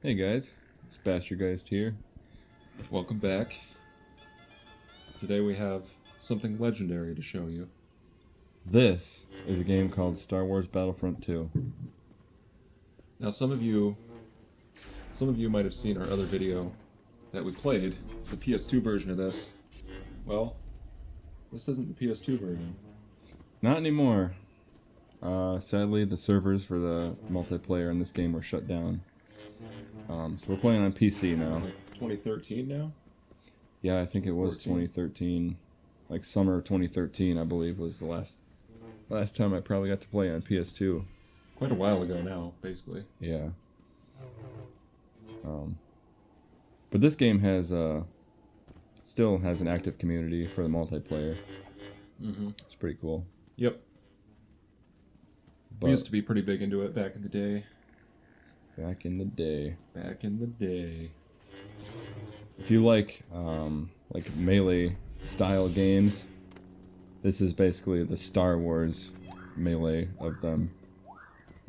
Hey guys, it's Bastardgeist here. Welcome back. Today we have something legendary to show you. This is a game called Star Wars Battlefront II. Now some of you might have seen our other video that we played, the PS2 version of this. Well, this isn't the PS2 version. Not anymore. Sadly, the servers for the multiplayer in this game were shut down. So we're playing on PC now. Like 2013 now? Yeah, I think it was 14. 2013. Like summer of 2013, I believe, was the last time I probably got to play on PS2. Quite a while ago now, basically. Yeah. But this game has still has an active community for the multiplayer. Mm-hmm. It's pretty cool. Yep. But We used to be pretty big into it back in the day. back in the day, Back in the day. if you like melee style games, this is basically the Star Wars melee of them.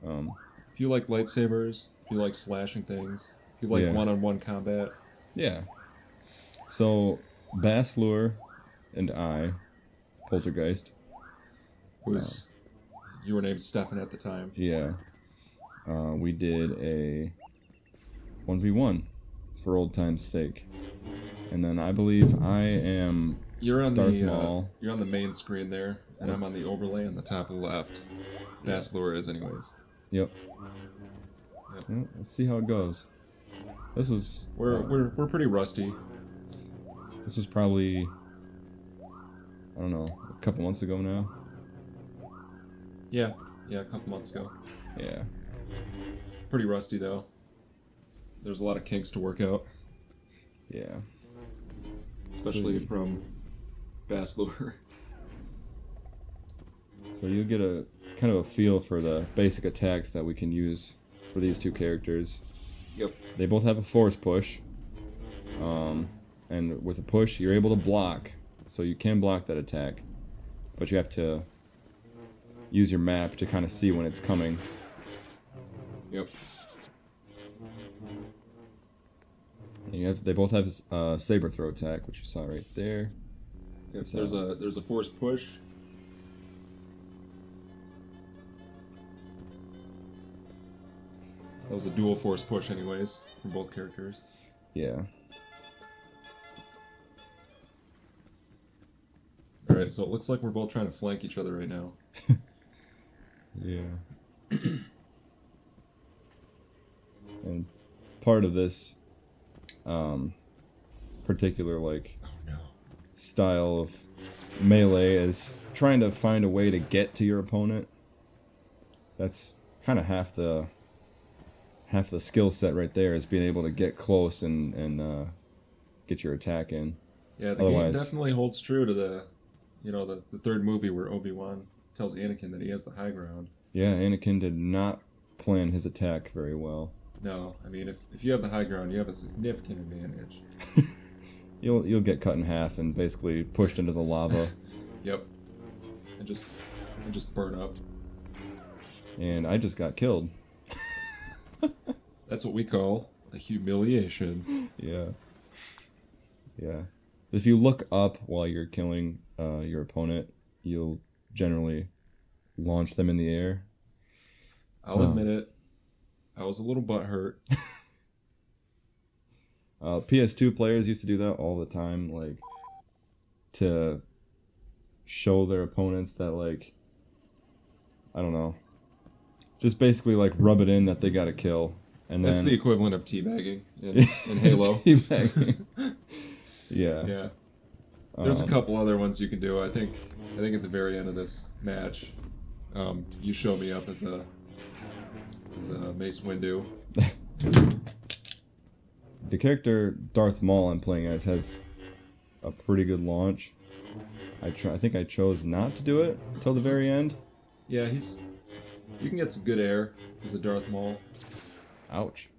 If you like lightsabers, if you like slashing things, if you like Yeah. one-on-one combat, Yeah. So Baslure and I, Poltergeist. you were named Stefan at the time. Yeah. We did a 1v1 for old time's sake. And then I believe I am You're on Darth the Maul. you're on the main screen there, and I'm on the overlay on the top of the left. Baslure is, anyways. Yep. Well, let's see how it goes. This was We're pretty rusty. this was probably, I don't know, a couple months ago now. Yeah, a couple months ago. Yeah. Pretty rusty though. There's a lot of kinks to work out, Yeah. especially So- from Baslure. So you'll get a kind of a feel for the basic attacks that we can use for these two characters. Yep. They both have a force push. And with a push, you're able to block. So you can block that attack. But you have to use your map to kind of see when it's coming. Yep. And they both have saber throw attack, which you saw right there. Yep. So- There's a force push. That was a dual force push, anyways, for both characters. Yeah. All right, so it looks like we're both trying to flank each other right now. Yeah. And part of this particular Oh no. style of melee is trying to find a way to get to your opponent. That's kind of half the skill set right there, is being able to get close and get your attack in. Yeah, the Otherwise- game definitely holds true to the third movie where Obi-Wan tells Anakin that he has the high ground. Yeah, Anakin did not plan his attack very well. No, I mean, if you have the high ground, you have a significant advantage. You'll get cut in half and basically pushed into the lava. Yep. And just burn up. And I just got killed. That's what we call a humiliation. Yeah. Yeah. If you look up while you're killing your opponent, you'll generally launch them in the air. I'll admit it. I was a little butthurt. PS2 players used to do that all the time, like, to show their opponents that, like, I don't know, just basically, like, rub it in that they got a kill. And That's then... the equivalent of teabagging in Halo. Teabagging. Yeah. Yeah. There's a Um, couple other ones you can do. I think at the very end of this match, you show me up as a Mace Windu. The character Darth Maul I'm playing as has a pretty good launch. I think I chose not to do it till the very end. Yeah, you can get some good air as a Darth Maul. Ouch.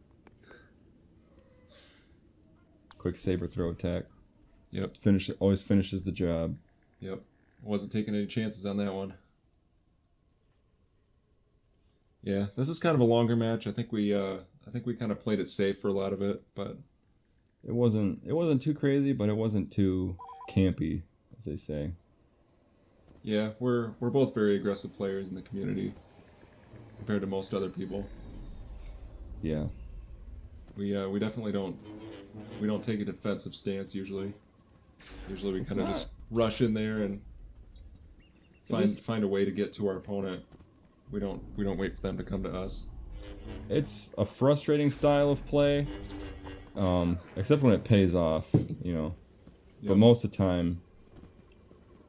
Quick saber throw attack. Yep. Always finishes the job. Yep. Wasn't taking any chances on that one. Yeah, this is kind of a longer match. I think we kind of played it safe for a lot of it, but it wasn't too crazy, but it wasn't too campy, as they say. yeah, we're both very aggressive players in the community compared to most other people. Yeah. We definitely don't take a defensive stance usually. Usually we kind of just rush in there and find a way to get to our opponent. We don't wait for them to come to us. It's a frustrating style of play, except when it pays off, you know. Yep. But most of the time,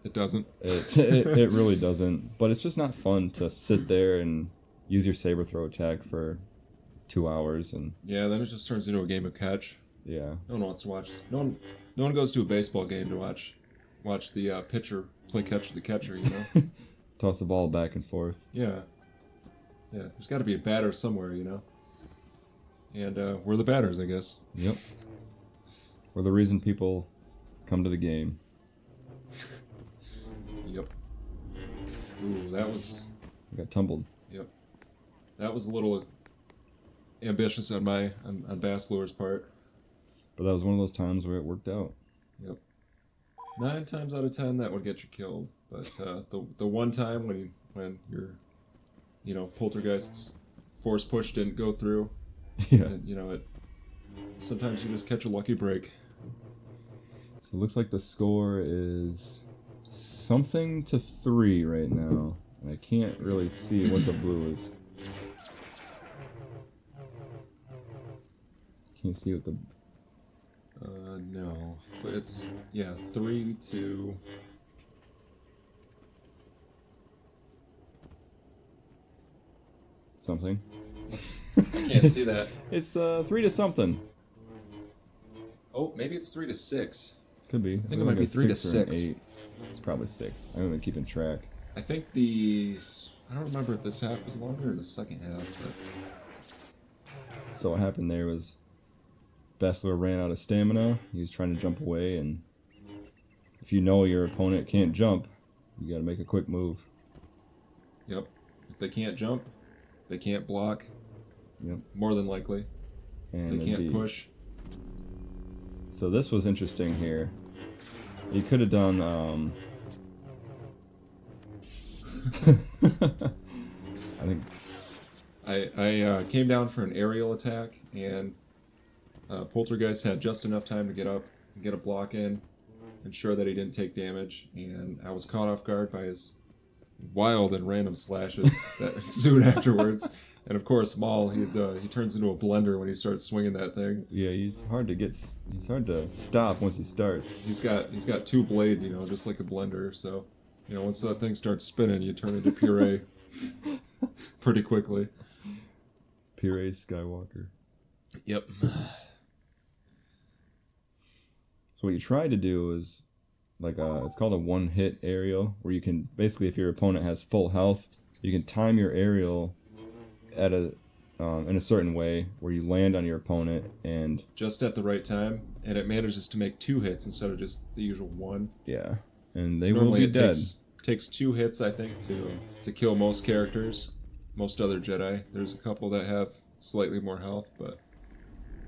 it doesn't. It really doesn't. But it's just not fun to sit there and use your saber throw attack for 2 hours and. Yeah, then it just turns into a game of catch. Yeah. No one wants to watch. No one goes to a baseball game to watch the pitcher play catch with the catcher. You know. Toss the ball back and forth. Yeah. Yeah. There's got to be a batter somewhere, you know. And we're the batters, I guess. Yep. We're the reason people come to the game. Yep. Ooh, that was. I got tumbled. Yep. That was a little ambitious on Basslur's part. But that was one of those times where it worked out. Yep. 9 times out of 10, that would get you killed. But the one time when your Poltergeist's force push didn't go through, Yeah. And, sometimes you just catch a lucky break. So it looks like the score is something to 3 right now. And I can't really see what the blue is. Can't see what the... No. It's, 3-2. Something. I can't see that. It's 3 to something. Oh, maybe it's 3-6. Could be. I think it might be 3 to 6. 8. It's probably 6. I haven't been keeping track. I think I don't remember if this half was longer or the second half, but... So what happened there was Basslur ran out of stamina. He was trying to jump away, and if you know your opponent can't jump, you got to make a quick move. Yep. If they can't jump, they can't block. Yep. More than likely. And they can't push. So this was interesting here. You could have done I think I came down for an aerial attack, and Poltergeist had just enough time to get up and get a block in, ensure that he didn't take damage, and I was caught off guard by his wild and random slashes that ensued afterwards. And of course, Maul, he turns into a blender when he starts swinging that thing. Yeah, he's hard to stop once he starts. He's got 2 blades, just like a blender. So, once that thing starts spinning, you turn into puree pretty quickly. Puree Skywalker. Yep. So what you try to do is it's called a one-hit aerial, where you can basically, if your opponent has full health, you can time your aerial at in a certain way where you land on your opponent and just at the right time, and it manages to make 2 hits instead of just the usual 1. Yeah, and they so will be dead. Takes 2 hits, I think, to kill most characters, most other Jedi. There's a couple that have slightly more health, but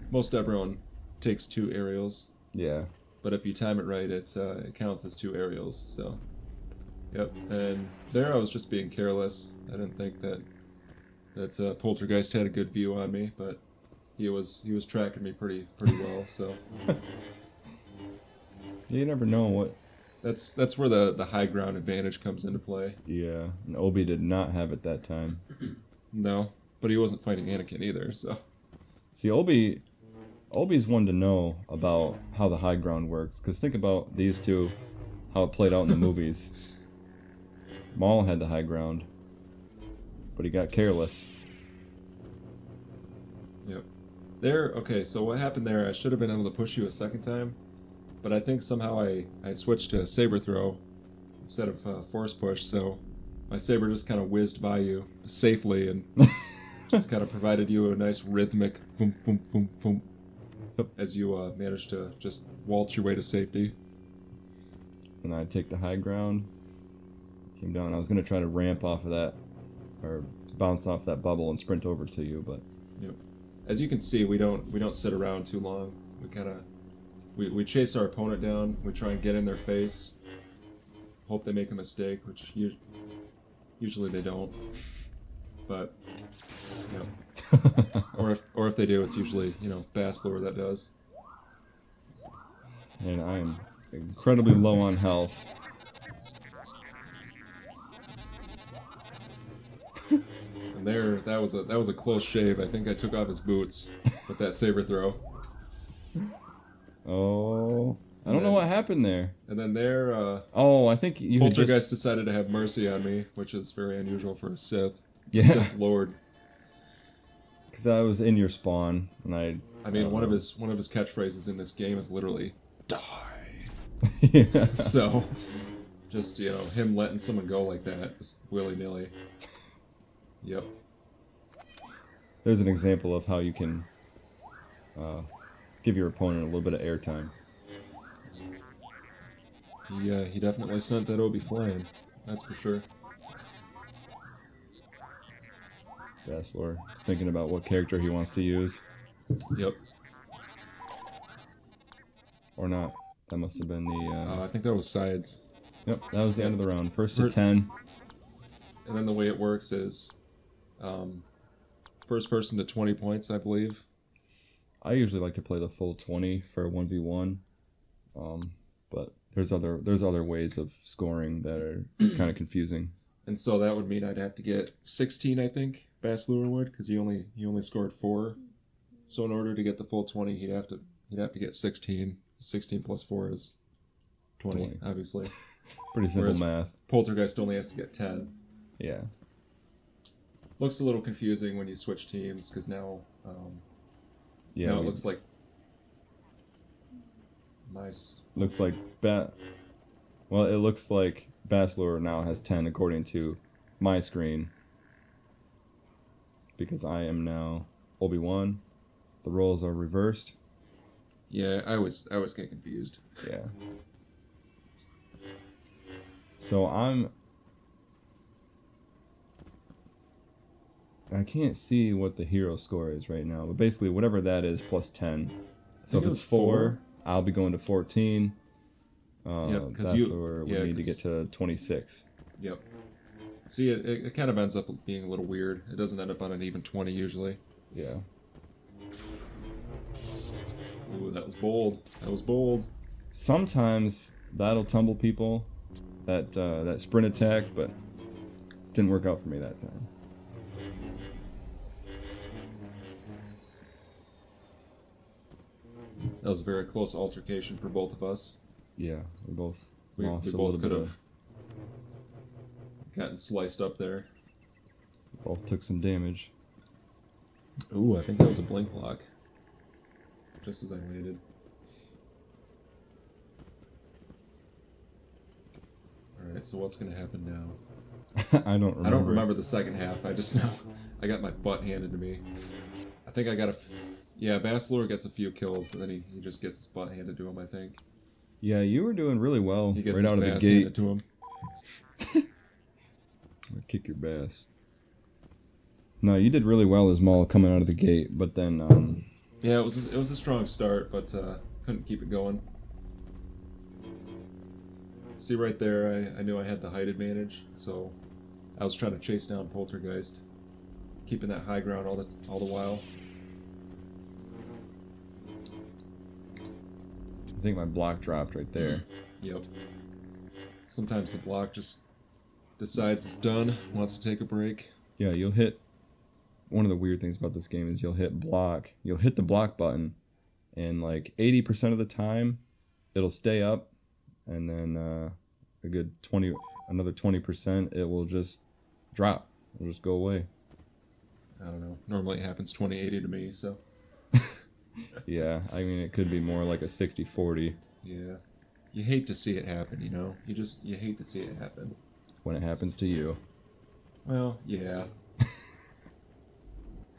most everyone takes 2 aerials. Yeah. But if you time it right, it counts as 2 aerials. So, yep. And there, I was just being careless. I didn't think that Poltergeist had a good view on me, but he was tracking me pretty well. So you never know what. That's where the high ground advantage comes into play. Yeah, and Obi did not have it that time. No, but he wasn't fighting Anakin either. So see, Obi's one to know about how the high ground works, because think about these two, how it played out in the movies. Maul had the high ground, but he got careless. Yep. Okay, so what happened there, I should have been able to push you a second time, but I think somehow I switched to saber throw instead of force push, so my saber just kind of whizzed by you safely and just kind of provided you a nice rhythmic boom, boom, boom, boom, as you managed to just waltz your way to safety. And I take the high ground, came down. I was going to try to ramp off of that or bounce off that bubble and sprint over to you. But Yep. As you can see, we don't sit around too long. We kind of we chase our opponent down. We try and get in their face. Hope they make a mistake, which usually they don't. But or if they do, it's usually Bass Lure that does. and I am incredibly low on health. And that was a close shave. I think I took off his boots with that saber throw. Oh, I don't know what happened there. And then there, oh, I think you had Poltergeist decided to have mercy on me, which is very unusual for a Sith. Yeah. Sith Lord. Because I was in your spawn, and I mean, one of his catchphrases in this game is literally "die." Yeah. So, just him letting someone go like that, just willy nilly. Yep. There's an example of how you can give your opponent a little bit of airtime. He definitely sent that Obi flying. That's for sure. Basslor thinking about what character he wants to use. Yep. Or not. That must have been the... I think that was sides. Yep, that was the end of the round. First to 10. And then the way it works is first person to 20 points, I believe. I usually like to play the full 20 for a 1v1. But there's other ways of scoring that are kind of confusing. And so that would mean I'd have to get 16, I think, Bass Lure would, because he only scored 4. So in order to get the full 20, he'd have to get 16. 16 plus 4 is 20. Obviously. Pretty simple Whereas math. Poltergeist only has to get 10. Yeah. Looks a little confusing when you switch teams, because now, now it looks like nice. Looks like Well, it looks like Basslor now has 10 according to my screen. Because I am now Obi-Wan. The roles are reversed. Yeah, I was getting confused. Yeah. So I can't see what the hero score is right now, but basically whatever that is plus 10. So if it's 4, I'll be going to 14. Yep, that's where we need to get to 26. Yep. See, it kind of ends up being a little weird. It doesn't end up on an even 20 usually. Yeah. Ooh, that was bold. That was bold. Sometimes that'll tumble people, that sprint attack, but didn't work out for me that time. That was a very close altercation for both of us. Yeah, we both We lost a both little could bit. have gotten sliced up there. Both took some damage. Ooh, I think that was a blink block. Just as I waited. Alright, so what's going to happen now? I don't remember. I don't remember the second half. I just know I got my butt handed to me. I think I got yeah, Basslor gets a few kills, but then he just gets his butt handed to him, I think. Yeah, you were doing really well He gets right his out of the bass gate. handed to him. Kick your bass. No, you did really well as Maul coming out of the gate, but then Yeah, it was a strong start, but couldn't keep it going. See right there, I knew I had the height advantage, so I was trying to chase down Poltergeist, keeping that high ground all the while. I think my block dropped right there. Yep. Sometimes the block just decides it's done, wants to take a break. Yeah, you'll hit. One of the weird things about this game is you'll hit block. You'll hit the block button, and like 80% of the time, it'll stay up, and then a good another 20%, it will just drop. It'll just go away. I don't know. Normally it happens 20-80 to me, so. Yeah, I mean it could be more like a 60-40. Yeah. You hate to see it happen, you know? You hate to see it happen. When it happens to you. Well, yeah.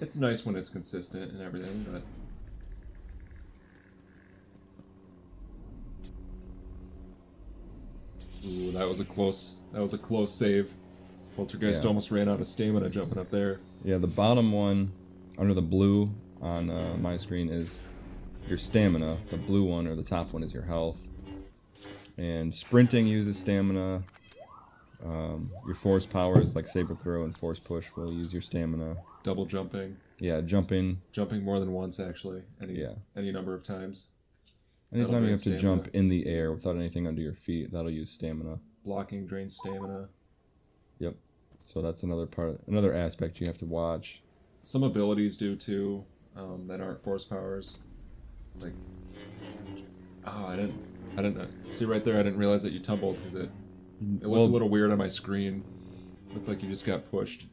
It's nice when it's consistent and everything, but ooh, that was a close save. Poltergeist Yeah. almost ran out of stamina jumping up there. Yeah, the bottom one under the blue on my screen is your stamina. The blue one or the top one is your health. And sprinting uses stamina. Your force powers like saber throw and force push will use your stamina. Double jumping. Yeah, jumping. Jumping more than once, actually. Any number of times. Anytime you have to jump in the air without anything under your feet, that'll use stamina. Blocking drains stamina. Yep. So that's another aspect you have to watch. Some abilities do too, that aren't force powers. Like, I didn't see right there. I didn't realize that you tumbled because it looked a little weird on my screen. Looked like you just got pushed.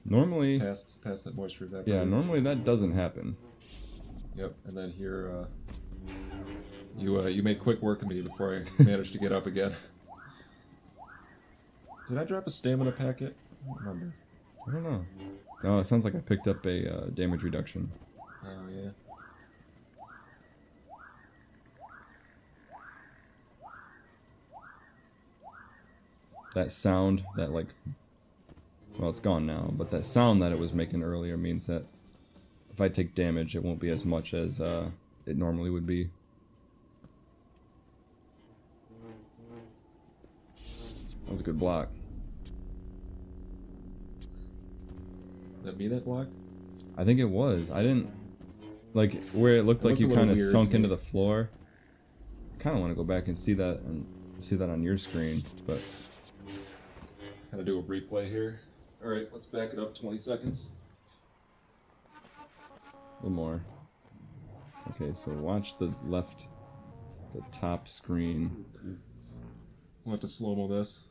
Normally, past that moisture evaporator. Yeah, normally that doesn't happen. Yep, and then here, you made quick work of me before I managed to get up again. Did I drop a stamina packet? I don't remember. I don't know. No, it sounds like I picked up a damage reduction. Oh, yeah. That sound, that like... Well, it's gone now, but that sound that it was making earlier means that if I take damage, it won't be as much as it normally would be. That was a good block. That me that blocked? I think it was. I didn't... Like, where it looked like you kind of sunk into the floor. I kind of want to go back and see that on your screen, but... Kind of do a replay here. Alright, let's back it up 20 seconds. A little more. Okay, so watch the top screen. We'll have to slow-mo this.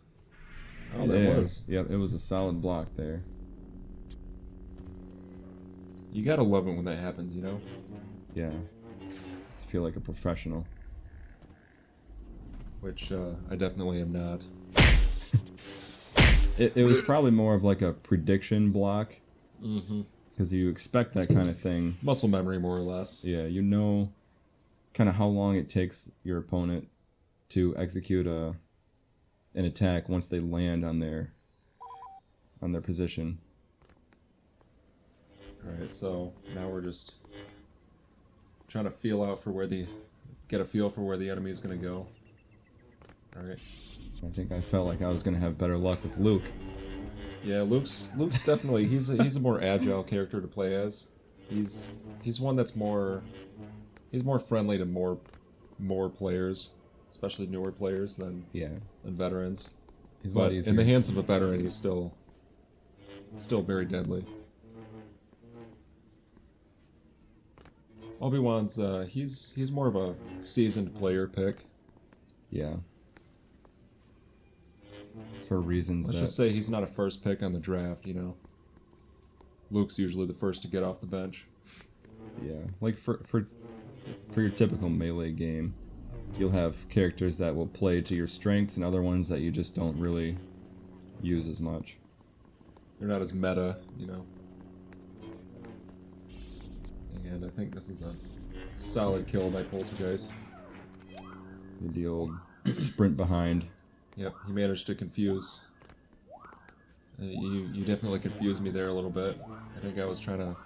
Oh, Yeah, that was. Yep, it was a solid block there. You gotta love it when that happens, you know? Yeah. I feel like a professional. Which, I definitely am not. It was probably more of like a prediction block. Mm-hmm. Because you expect that kind of thing. Muscle memory, more or less. Yeah, you know kind of how long it takes your opponent to execute an attack once they land on their position. Alright, so now we're just trying to get a feel for where the enemy is going to go. Alright. I think I felt like I was going to have better luck with Luke. Yeah, Luke's definitely he's a more agile character to play as. He's one that's more friendly to more players, especially newer players than veterans. He's a lot But easier. in the hands of a veteran, he's still very deadly. Obi-Wan's he's more of a seasoned player pick. Yeah. For reasons Let's just say he's not a first pick on the draft, you know. Luke's usually the first to get off the bench. Yeah, like for your typical melee game, you'll have characters that will play to your strengths and other ones that you just don't really use as much. They're not as meta, you know. And I think this is a solid kill by Poltergeist. The old sprint behind. Yep, he managed to confuse. You definitely confused me there a little bit. I think I was trying to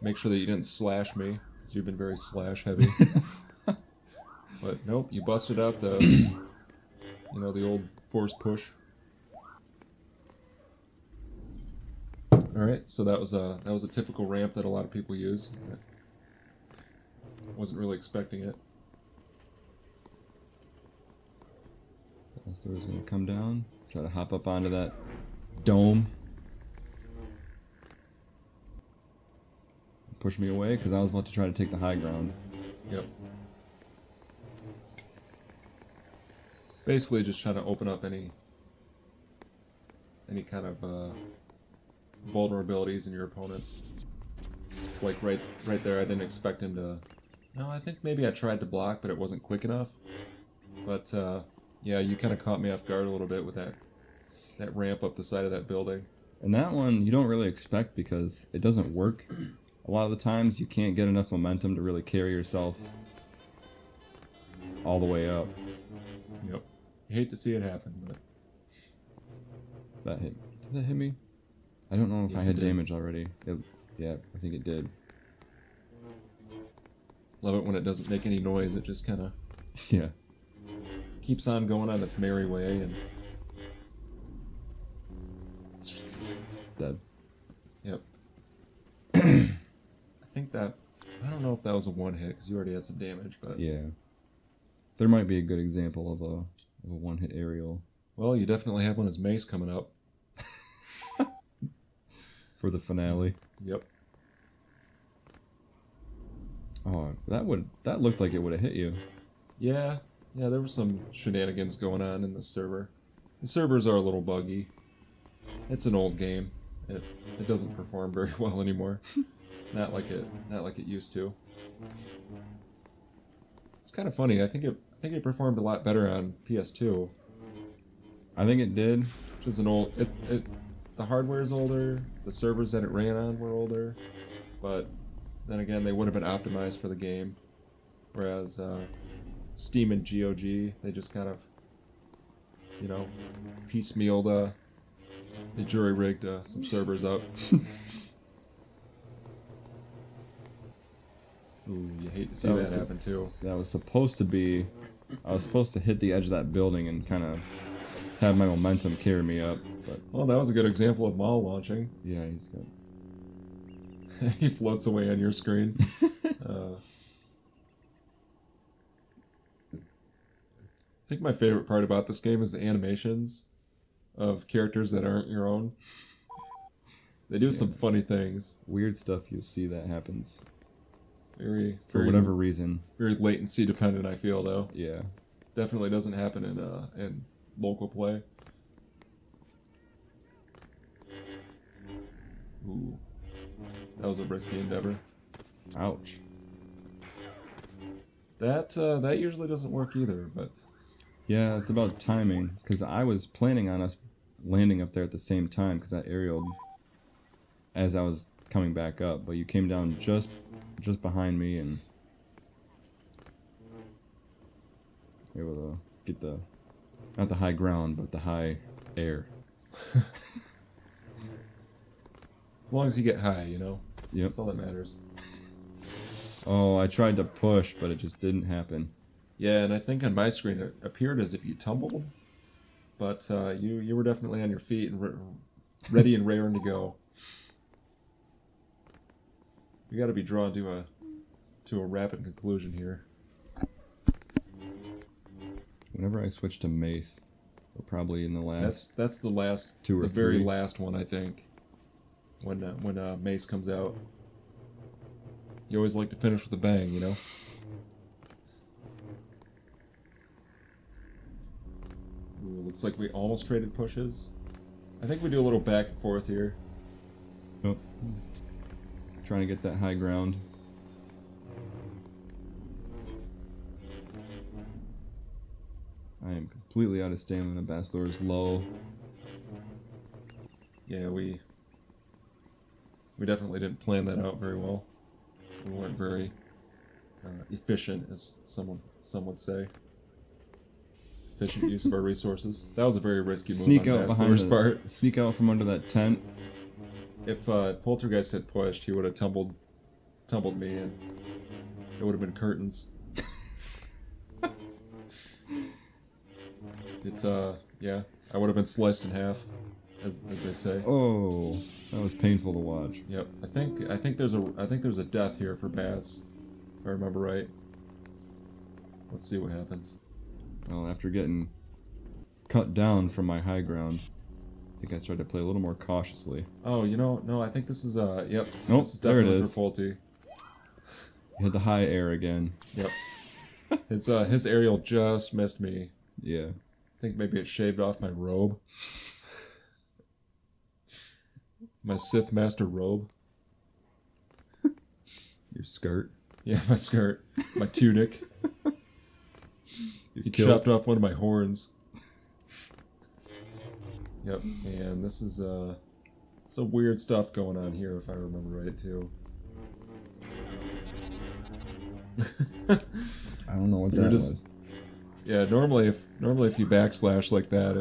make sure that you didn't slash me, because you've been very slash heavy. But nope, you busted out the old force push. All right, so that was a typical ramp that a lot of people use. I wasn't really expecting it. Buster is going to come down, try to hop up onto that dome. Push me away, because I was about to try to take the high ground. Yep. Basically just trying to open up any kind of vulnerabilities in your opponents. It's like right there, I didn't expect him to... No, I think maybe I tried to block, but it wasn't quick enough. But, yeah, you kind of caught me off guard a little bit with that ramp up the side of that building. And that one you don't really expect because it doesn't work. A lot of the times you can't get enough momentum to really carry yourself all the way up. Yep. You hate to see it happen, but... Did that hit me? I don't know if Yes, I had it did. damage already. Yeah, I think it did. Love it when it doesn't make any noise. It just kind of Yeah. keeps on going on its merry way, and Dead. yep. I think that, I don't know if that was a one hit because you already had some damage, but Yeah. There might be a good example of a one-hit aerial well, you definitely have one as Mace coming up. for the finale. Yep. Oh, that looked like it would have hit you. Yeah, there was some shenanigans going on in the server. The servers are a little buggy. It's an old game. It doesn't perform very well anymore. Not like it used to. It's kind of funny. I think it performed a lot better on PS2, I think it did. which is an old. The hardware is older. The servers that it ran on were older, but then again, they would have been optimized for the game. Whereas Steam and GOG, they just kind of, piecemealed. They jury-rigged some servers up. Ooh, you hate to see that happen too. That was supposed to be. I was supposed to hit the edge of that building and kind of have my momentum carry me up, but Well, that was a good example of Maul launching. yeah, he's got. He floats away on your screen. I think my favorite part about this game is the animations of characters that aren't your own. They do some funny things. Weird stuff you'll see that happens Very, for very, whatever reason. very latency dependent. I feel though. Yeah. Definitely doesn't happen in local play. Ooh, that was a risky endeavor. Ouch. That usually doesn't work either, but Yeah, it's about timing, because I was planning on us landing up there at the same time, because that aerial, as I was coming back up, but you came down just behind me and able to get the, not the high ground, but the high air. as long as you get high, Yep. that's all that matters. Oh, I tried to push, but it just didn't happen. Yeah, and I think on my screen it appeared as if you tumbled, but you were definitely on your feet and ready and raring to go. You got to be drawn to a rapid conclusion here. Whenever I switch to mace, we're probably in the last. That's the last, two or the very three. last one, I think. When Mace comes out, you always like to finish with a bang, Ooh, looks like we almost traded pushes. I think we do a little back and forth here. Oh, trying to get that high ground. I am completely out of stamina. Bastlor's low. Yeah, we definitely didn't plan that out very well. We weren't very efficient, as some would say. Efficient use of our resources. That was a very risky move Sneak on out behind Bastlor's part. Sneak out from under that tent. If Poltergeist had pushed, he would have tumbled me, and it would have been curtains. Yeah, I would have been sliced in half, as they say. Oh, that was painful to watch. Yep, I think there's a death here for Bass, if I remember right. Let's see what happens. Well, after getting cut down from my high ground, I think I started to play a little more cautiously. Oh, no, I think this is yep. Nope, This is there it definitely is. for Polty. You had the high air again. Yep. His aerial just missed me. Yeah. I think maybe it shaved off my robe. My Sith Master robe. Your skirt. Yeah, my skirt. My tunic. He kilt. chopped off one of my horns. Yep, and this is some weird stuff going on here, if I remember right, too. I don't know what You're that just- was. Yeah, normally if you backslash like that,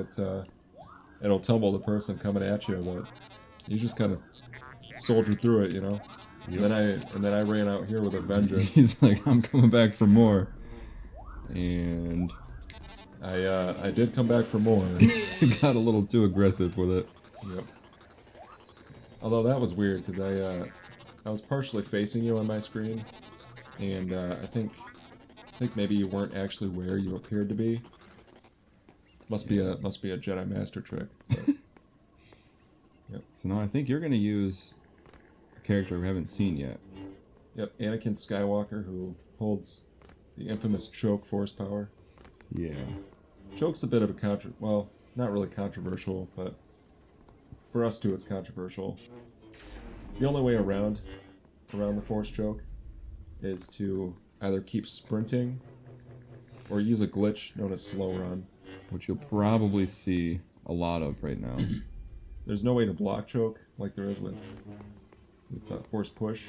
it'll tumble the person coming at you, but you just kind of soldier through it, you know. Yep. And then I ran out here with a vengeance. He's like, I'm coming back for more. And I did come back for more. he got a little too aggressive with it. Yep. Although that was weird because I was partially facing you on my screen, and I think maybe you weren't actually where you appeared to be. Must be a Jedi Master trick. But, yep. So now I think you're gonna use a character we haven't seen yet. Yep, Anakin Skywalker, who holds the infamous choke force power. Yeah. Choke's a bit of a well, not really controversial, but for us too, it's controversial. The only way around the force choke is to either keep sprinting or use a glitch known as slow run, Which you'll probably see a lot of right now. There's no way to block choke like there is with force push.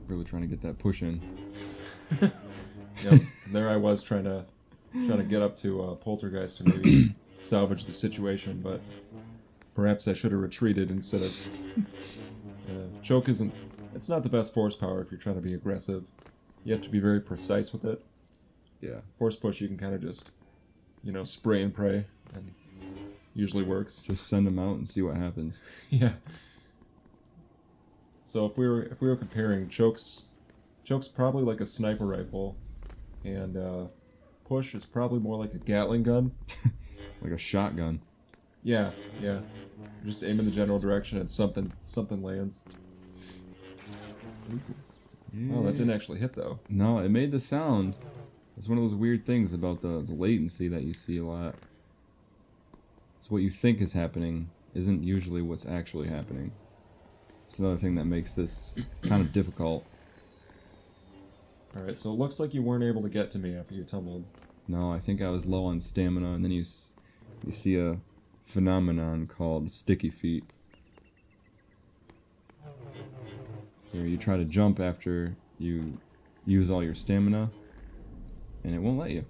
Really trying to get that push in. Yep. There I was trying to get up to Poltergeist to maybe salvage the situation, but perhaps I should have retreated instead of. Choke isn't. It's not the best force power if you're trying to be aggressive. You have to be very precise with it. Yeah. Force push, you can kind of just, spray and pray, and usually works. Just send them out and see what happens. Yeah. So if we were comparing, choke's probably like a sniper rifle, and push is probably more like a Gatling gun. Like a shotgun. Yeah. Just aim in the general direction and something lands. Yeah. Oh, that didn't actually hit though. No, it made the sound. It's one of those weird things about the latency that you see a lot. So what you think is happening isn't usually what's actually happening. It's another thing that makes this kind of difficult. Alright, so it looks like you weren't able to get to me after you tumbled. No, I think I was low on stamina, and then you see a phenomenon called sticky feet. Where you try to jump after you use all your stamina, and it won't let you.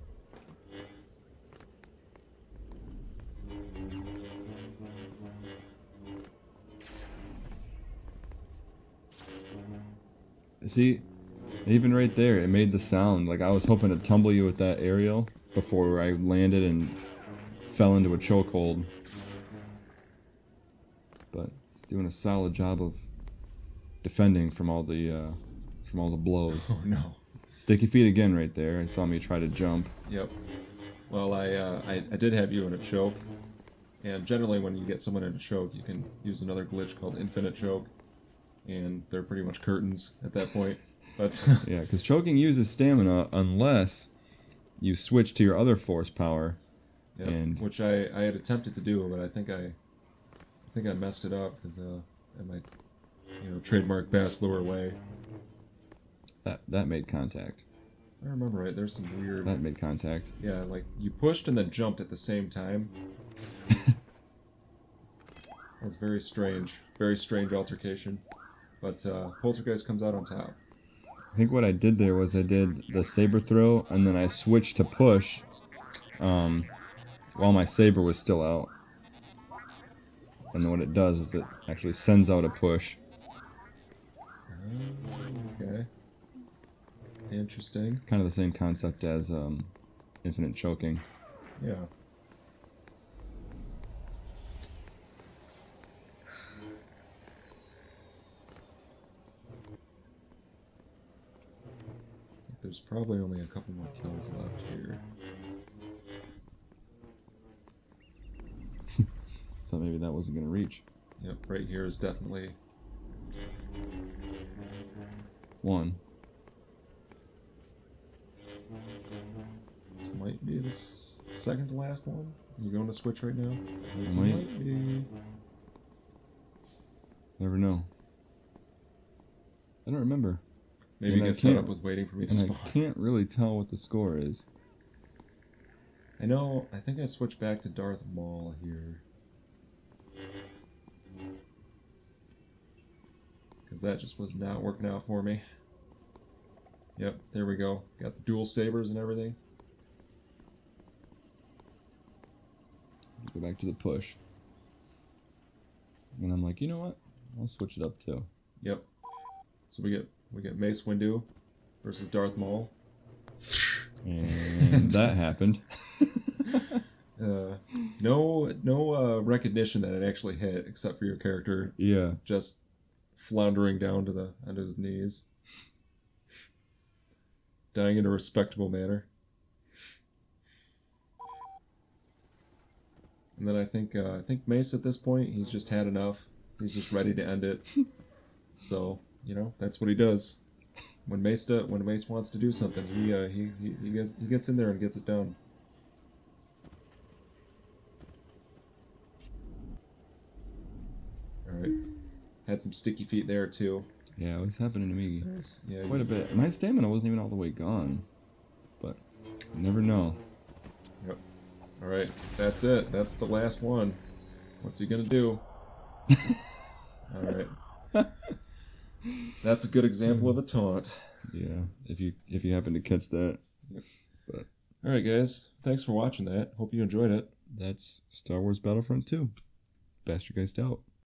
See, even right there, it made the sound. Like I was hoping to tumble you with that aerial before I landed and fell into a chokehold. But it's doing a solid job of defending from all the blows. Oh no. Sticky feet again right there. I saw me try to jump. Yep. Well, I did have you in a choke, and generally when you get someone in a choke, you can use another glitch called infinite choke, and they're pretty much curtains at that point. But yeah, because choking uses stamina unless you switch to your other force power. Yep. And which I had attempted to do, but I think I messed it up because I might trademark Bass Lure Way. That made contact. I remember right. There's some weird. That made contact. Yeah, like you pushed and then jumped at the same time. That's very strange. Very strange altercation. But Poltergeist comes out on top. I think what I did there was I did the saber throw and then I switched to push while my saber was still out. And then what it does is it actually sends out a push. Okay. Interesting. Kind of the same concept as infinite choking. Yeah. There's probably only a couple more kills left here. Thought maybe that wasn't going to reach. Yep, right here is definitely one. This might be the second to last one. You going to switch right now? It might be. Never know. I don't remember. Maybe you get fed up with waiting for me to spawn. I can't really tell what the score is. I know, I think I switched back to Darth Maul here. Because that just was not working out for me. Yep, there we go. Got the dual sabers and everything. Go back to the push. And I'm like, you know what? I'll switch it up too. Yep. So we get Mace Windu versus Darth Maul. And that happened. No recognition that it actually hit, except for your character. Yeah. Just floundering down to onto his knees, dying in a respectable manner. And then I think Mace at this point, he's just had enough. He's just ready to end it. So that's what he does. When Mace wants to do something, he gets in there and gets it done. All right, had some sticky feet there too. Yeah, it was happening to me Yeah, quite a bit. My stamina wasn't even all the way gone, but you never know. Yep. All right, that's it. That's the last one. What's he gonna do? All right. That's a good example of a taunt. Yeah, if you happen to catch that. Yep. But all right, guys. Thanks for watching that. Hope you enjoyed it. That's Star Wars Battlefront 2. Bastard Geist out.